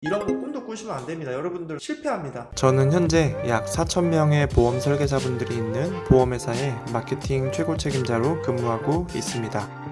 이런 거 꿈도 꾸시면 안 됩니다. 여러분들 실패합니다. 저는 현재 약 4,000명의 보험 설계사분들이 있는 보험회사의 마케팅 최고 책임자로 근무하고 있습니다.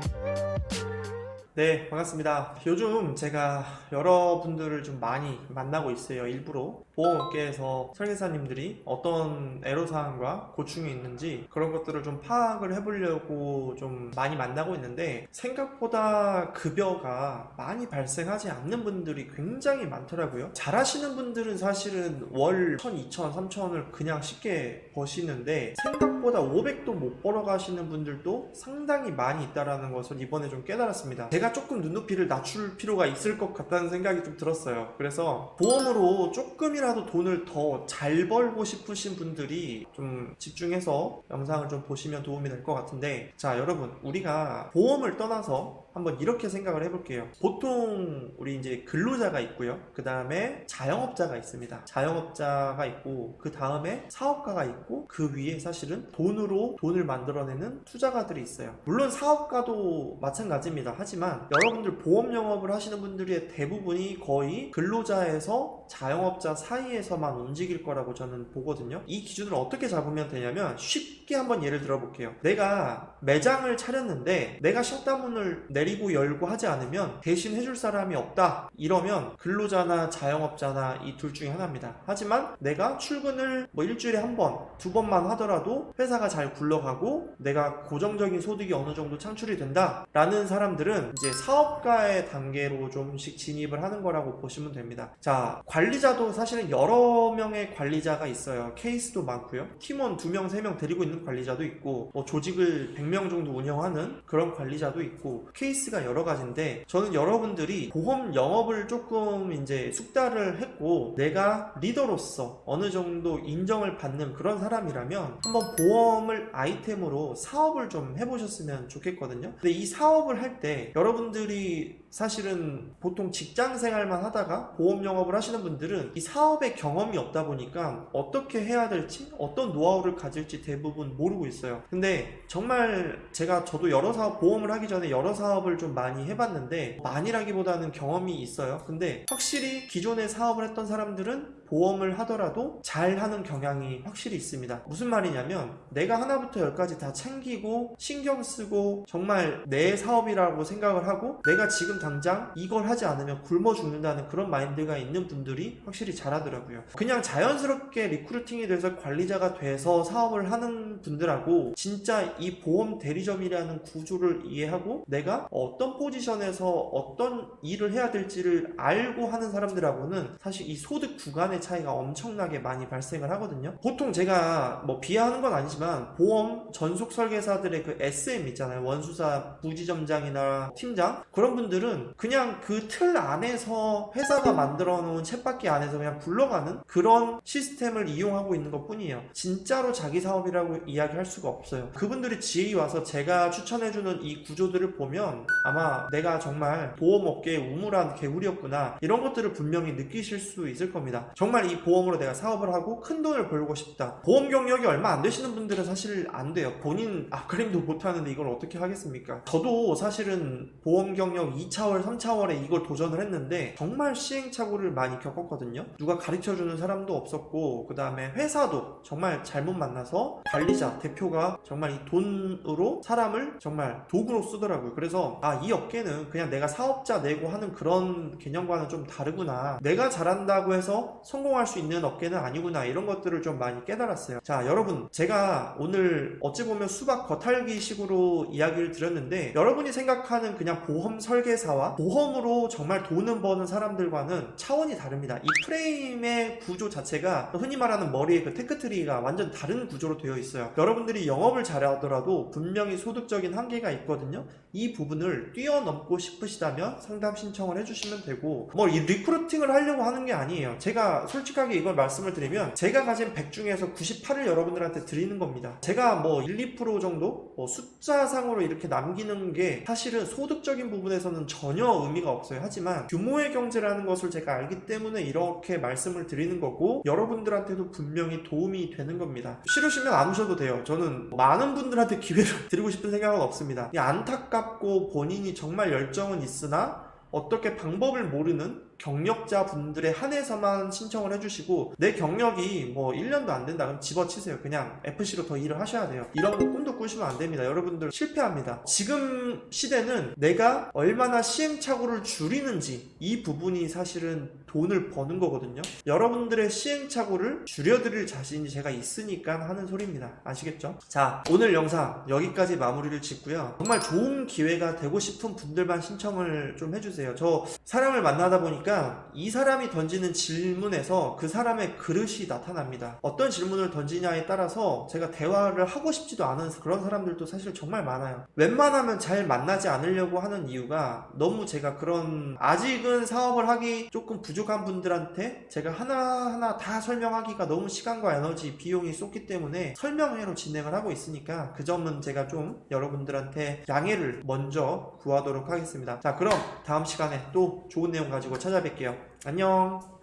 네, 반갑습니다. 요즘 제가 여러분들을 좀 많이 만나고 있어요. 일부러 보험업계에서 설계사님들이 어떤 애로사항과 고충이 있는지 그런 것들을 좀 파악을 해보려고 좀 많이 만나고 있는데, 생각보다 급여가 많이 발생하지 않는 분들이 굉장히 많더라고요. 잘하시는 분들은 사실은 월 1,000, 2,000, 3,000을 그냥 쉽게 버시는데, 생각보다 500도 못 벌어 가시는 분들도 상당히 많이 있다는 것을 이번에 좀 깨달았습니다. 제가 조금 눈높이를 낮출 필요가 있을 것 같다는 생각이 좀 들었어요. 그래서 보험으로 조금이라도 돈을 더 잘 벌고 싶으신 분들이 좀 집중해서 영상을 좀 보시면 도움이 될 것 같은데, 자 여러분, 우리가 보험을 떠나서 한번 이렇게 생각을 해볼게요. 보통 우리 이제 근로자가 있고요, 그 다음에 자영업자가 있습니다. 자영업자가 있고 그 다음에 사업가가 있고 그 위에 사실은 돈을 만들어내는 투자가들이 있어요. 물론 사업가도 마찬가지입니다. 하지만 여러분들 보험 영업을 하시는 분들의 대부분이 거의 근로자에서 자영업자 사이에서만 움직일 거라고 저는 보거든요. 이 기준을 어떻게 잡으면 되냐면, 쉽게 한번 예를 들어 볼게요. 내가 매장을 차렸는데 내가 셧다운을 내리고 열고 하지 않으면 대신 해줄 사람이 없다, 이러면 근로자나 자영업자나 이 둘 중에 하나입니다. 하지만 내가 출근을 뭐 일주일에 한 번, 두 번만 하더라도 회사가 잘 굴러가고 내가 고정적인 소득이 어느 정도 창출이 된다 라는 사람들은 이제 사업가의 단계로 좀씩 진입을 하는 거라고 보시면 됩니다. 자, 관리자도 사실은 여러 명의 관리자가 있어요. 케이스도 많고요. 팀원 2명, 3명 데리고 있는 관리자도 있고, 뭐 조직을 100명 정도 운영하는 그런 관리자도 있고, 케이스가 여러 가지인데, 저는 여러분들이 보험 영업을 조금 이제 숙달을 했고 내가 리더로서 어느 정도 인정을 받는 그런 사람이라면 한번 보험을 아이템으로 사업을 좀 해보셨으면 좋겠거든요. 근데 이 사업을 할 때 여러분들이 사실은 보통 직장 생활만 하다가 보험 영업을 하시는 분들은 이 사업의 경험이 없다 보니까 어떻게 해야 될지, 어떤 노하우를 가질지 대부분 모르고 있어요. 근데 정말 저도 여러 사업, 보험을 하기 전에 여러 사업을 좀 많이 해봤는데, 많이라기보다는 경험이 있어요. 근데 확실히 기존에 사업을 했던 사람들은 보험을 하더라도 잘하는 경향이 확실히 있습니다. 무슨 말이냐면, 내가 하나부터 열까지 다 챙기고 신경 쓰고 정말 내 사업이라고 생각을 하고 내가 지금 당장 이걸 하지 않으면 굶어 죽는다는 그런 마인드가 있는 분들이 확실히 잘하더라고요. 그냥 자연스럽게 리크루팅이 돼서 관리자가 돼서 사업을 하는 분들하고, 진짜 이 보험 대리점이라는 구조를 이해하고 내가 어떤 포지션에서 어떤 일을 해야 될지를 알고 하는 사람들하고는 사실 이 소득 구간의 차이가 엄청나게 많이 발생을 하거든요. 보통 제가 뭐 비하하는 건 아니지만 보험 전속 설계사들의 그 SM 있잖아요. 원수사 부지점장이나 팀장, 그런 분들은 그냥 그 틀 안에서 회사가 만들어 놓은 쳇바퀴 안에서 그냥 굴러가는 그런 시스템을 이용하고 있는 것 뿐이에요. 진짜로 자기 사업이라고 이야기할 수가 없어요. 그분들이 지혜에 와서 제가 추천해주는 이 구조들을 보면 아마 내가 정말 보험업계의 우물한 개구리였구나, 이런 것들을 분명히 느끼실 수 있을 겁니다. 정말 이 보험으로 내가 사업을 하고 큰 돈을 벌고 싶다. 보험 경력이 얼마 안 되시는 분들은 사실 안 돼요. 본인 앞가림도 못하는데 이걸 어떻게 하겠습니까? 저도 사실은 보험 경력 2차월, 3차월에 이걸 도전을 했는데 정말 시행착오를 많이 겪었거든요. 누가 가르쳐주는 사람도 없었고, 그 다음에 회사도 정말 잘못 만나서 관리자, 대표가 정말 이 돈으로 사람을 정말 도구로 쓰더라고요. 그래서 이 업계는 그냥 내가 사업자 내고 하는 그런 개념과는 좀 다르구나, 내가 잘한다고 해서 성공할 수 있는 업계는 아니구나, 이런 것들을 좀 많이 깨달았어요. 자 여러분, 제가 오늘 어찌 보면 수박 겉핥기 식으로 이야기를 드렸는데, 여러분이 생각하는 그냥 보험 설계사와 보험으로 정말 돈을 버는 사람들과는 차원이 다릅니다. 이 프레임의 구조 자체가 흔히 말하는 머리의 그 테크트리가 완전 다른 구조로 되어 있어요. 여러분들이 영업을 잘하더라도 분명히 소득적인 한계가 있거든요. 이 부분을 뛰어넘고 싶으시다면 상담 신청을 해주시면 되고, 뭐 이 리크루팅을 하려고 하는 게 아니에요. 제가 솔직하게 이걸 말씀을 드리면, 제가 가진 100 중에서 98을 여러분들한테 드리는 겁니다. 제가 뭐 1, 2% 정도 숫자상으로 이렇게 남기는 게 사실은 소득적인 부분에서는 전혀 의미가 없어요. 하지만 규모의 경제라는 것을 제가 알기 때문에 이렇게 말씀을 드리는 거고, 여러분들한테도 분명히 도움이 되는 겁니다. 싫으시면 안 오셔도 돼요. 저는 많은 분들한테 기회를 드리고 싶은 생각은 없습니다. 안타깝고 본인이 정말 열정은 있으나 어떻게 방법을 모르는 경력자 분들에 한해서만 신청을 해주시고, 내 경력이 뭐 1년도 안 된다 그럼 집어치세요. 그냥 FC로 더 일을 하셔야 돼요. 이런 거 꿈도 꾸시면 안 됩니다. 여러분들 실패합니다. 지금 시대는 내가 얼마나 시행착오를 줄이는지, 이 부분이 사실은 돈을 버는 거거든요. 여러분들의 시행착오를 줄여드릴 자신이 제가 있으니까 하는 소리입니다. 아시겠죠? 자, 오늘 영상 여기까지 마무리를 짓고요. 정말 좋은 기회가 되고 싶은 분들만 신청을 좀 해주세요. 저 사람을 만나다 보니까 이 사람이 던지는 질문에서 그 사람의 그릇이 나타납니다. 어떤 질문을 던지냐에 따라서 제가 대화를 하고 싶지도 않은 그런 사람들도 사실 정말 많아요. 웬만하면 잘 만나지 않으려고 하는 이유가, 너무 제가 그런 아직은 사업을 하기 조금 부족한 분들한테 제가 하나하나 다 설명하기가 너무 시간과 에너지, 비용이 쏟기 때문에 설명회로 진행을 하고 있으니까 그 점은 제가 좀 여러분들한테 양해를 먼저 구하도록 하겠습니다. 자, 그럼 다음 시간에 또 좋은 내용 가지고 찾아뵐게요. 안녕.